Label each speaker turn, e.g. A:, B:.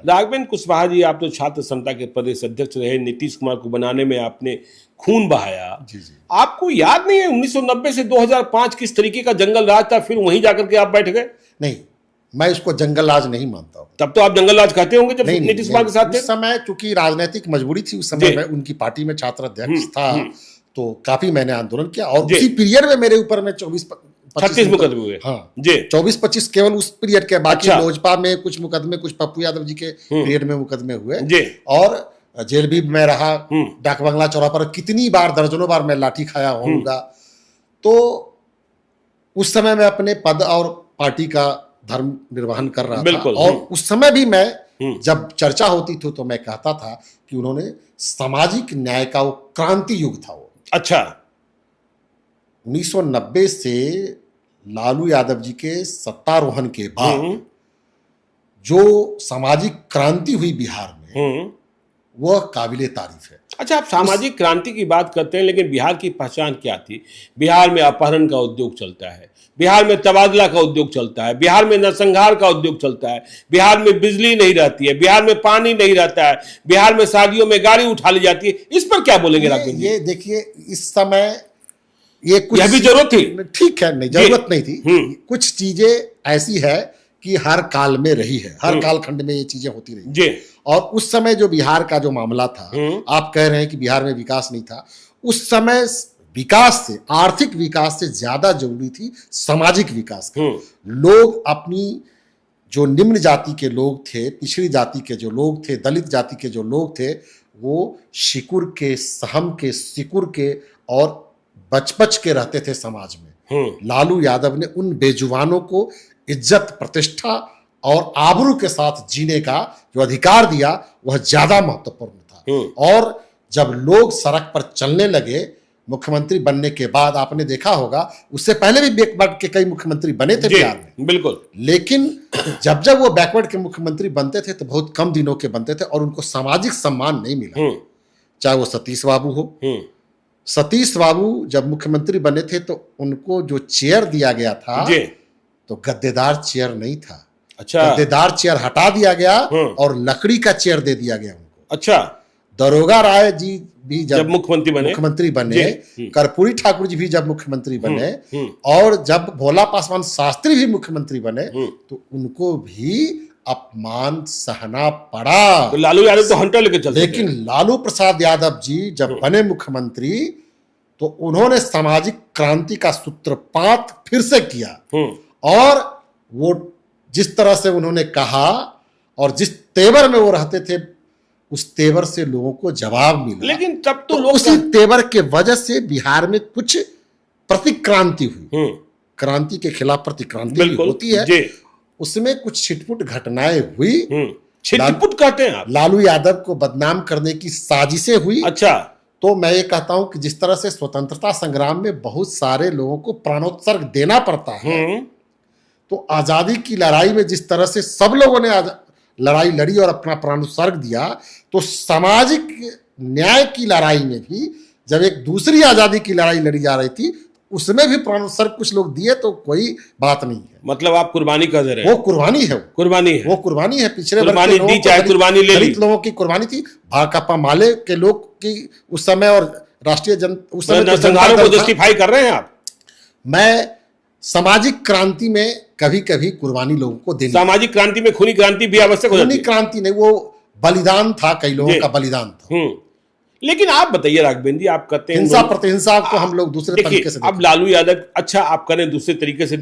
A: राघवेंद्र कुशवाहा जी, आप तो छात्र संघ के प्रदेश अध्यक्ष रहे, नीतीश कुमार को बनाने में आपने खून बहाया।
B: जी जी।
A: आपको याद नहीं है 1990 से 2005 किस तरीके का जंगल राज था, फिर वहीं जाकर के आप बैठ गए?
B: नहीं, मैं इसको जंगल राज नहीं मानता हूँ।
A: तब तो आप जंगल राज कहते होंगे जब नीतीश कुमार के साथ थे।
B: उस समय चूंकि राजनीतिक मजबूरी थी, उस समय मैं उनकी पार्टी में छात्र अध्यक्ष था, तो काफी मैंने आंदोलन किया और उसी पीरियड में मेरे ऊपर में 36
A: मुकदमे हुए।
B: हाँ
A: जी,
B: 24-25 केवल उस पीरियड के, बाकी लोजपा में कुछ मुकदमे, कुछ पप्पू यादव जी के पीरियड में मुकदमे हुए
A: जी।
B: और जेल भी मैं रहा, डाक बंगला चौराहा पर कितनी बार, दर्जनों बार मैं लाठी खाया होऊंगा। तो उस समय मैं अपने पद और पार्टी का धर्म निर्वहन कर रहा था और उस समय भी मैं जब चर्चा होती थी तो मैं कहता था कि उन्होंने सामाजिक न्याय का वो क्रांति युग था वो।
A: अच्छा,
B: 1990 से लालू यादव जी के सत्तारोहण के बाद जो सामाजिक क्रांति हुई बिहार में वह काबिले तारीफ है।
A: अच्छा, आप सामाजिक क्रांति की बात करते हैं, लेकिन बिहार की पहचान क्या थी? बिहार में अपहरण का उद्योग चलता है, बिहार में तबादला का उद्योग चलता है, बिहार में नरसंहार का उद्योग चलता है, बिहार में बिजली नहीं रहती है, बिहार में पानी नहीं रहता है, बिहार में शादियों में गाड़ी उठा ली जाती है। इस पर क्या बोलेंगे राघवेंद्र जी?
B: ये देखिए, इस समय ये कुछ
A: यह भी जरूरत थी,
B: ठीक है, नहीं जरूरत नहीं थी। कुछ चीजें ऐसी है कि हर काल में रही है, हर कालखंड में ये चीजें होती रही जी। और उस समय जो बिहार का जो मामला था, आप कह रहे हैं कि बिहार में विकास नहीं था, उस समय विकास से, आर्थिक विकास से ज्यादा जरूरी थी सामाजिक विकास का। लोग अपनी जो निम्न जाति के लोग थे, पिछड़ी जाति के जो लोग थे, दलित जाति के जो लोग थे, वो शिकुर के, सहम के, सिकुर के और बच के रहते थे समाज में। लालू यादव ने उन बेजुबानों को इज्जत, प्रतिष्ठा और आबरू के साथ जीने का जो अधिकार दिया, वह ज्यादा महत्वपूर्ण था। और जब लोग सड़क पर चलने लगे मुख्यमंत्री बनने के बाद, आपने देखा होगा उससे पहले भी बैकवर्ड के कई मुख्यमंत्री बने थे बिहार में, बिल्कुल, लेकिन जब वो बैकवर्ड के मुख्यमंत्री बनते थे तो बहुत कम दिनों के बनते थे और उनको सामाजिक सम्मान नहीं मिला। चाहे वो सतीश बाबू हो, सतीश बाबू जब मुख्यमंत्री बने थे तो उनको जो चेयर दिया गया था तो गद्देदार चेयर नहीं था। अच्छा, गद्देदार चेयर हटा दिया गया और लकड़ी का चेयर दे दिया गया उनको। अच्छा, दरोगा राय जी भी जब मुख्यमंत्री बने, कर्पूरी ठाकुर जी भी जब मुख्यमंत्री बने और जब भोला पासवान शास्त्री भी मुख्यमंत्री बने तो उनको भी अपमान सहना पड़ा। तो लालू यादव तो हंटर लेके चलते, लेकिन लालू प्रसाद यादव जी जब बने मुख्यमंत्री तो उन्होंने सामाजिक क्रांति का सूत्रपात फिर से किया और वो जिस तरह से उन्होंने कहा और जिस तेवर में वो रहते थे, उस तेवर से लोगों को जवाब मिला। लेकिन तब तो लोग उसी तेवर के वजह से बिहार में कुछ प्रतिक्रांति हुई। क्रांति के खिलाफ प्रतिक्रांति होती है, उसमें कुछ छिटपुट घटनाएं हुई। छिटपुट कहते हैं आप? लालू यादव को बदनाम करने की साजिशें हुई। अच्छा, तो मैं ये कहता हूं कि जिस तरह से स्वतंत्रता संग्राम में बहुत सारे लोगों को प्राणोत्सर्ग देना पड़ता है, तो आजादी की लड़ाई में जिस तरह से सब लोगों ने लड़ाई लड़ी और अपना प्राणोत्सर्ग दिया, तो सामाजिक न्याय की लड़ाई में भी जब एक दूसरी आजादी की लड़ाई लड़ी जा रही थी, उसमें भी प्राणोत्सर्ग कुछ लोग दिए, तो कोई बात नहीं है। मतलब आप कुर्बानी कर दे रहे हैं? वो कुर्बानी है, वो कुर्बानी है। पिछड़े कुर्बानी दी, चाहे कुर्बानी ले ली, लोगों की कुर्बानी थी। भाकपा माले के लोग की उस समय और राष्ट्रीय उस समय को जस्टिफाई कर रहे हैं आप? मैं सामाजिक क्रांति में कभी कभी कुर्बानी लोगों को देनी, सामाजिक क्रांति में खूनी क्रांति भी आवश्यक हो जाती है। खूनी क्रांति नहीं, वो बलिदान था, कई लोगों का बलिदान था। लेकिन आप बताइए राघवेंद्र जी, आप कहते हैं हिंसा प्रतिहिंसा को हम लोग दूसरे तरीके से, अब लालू यादव, अच्छा आप करें दूसरे तरीके से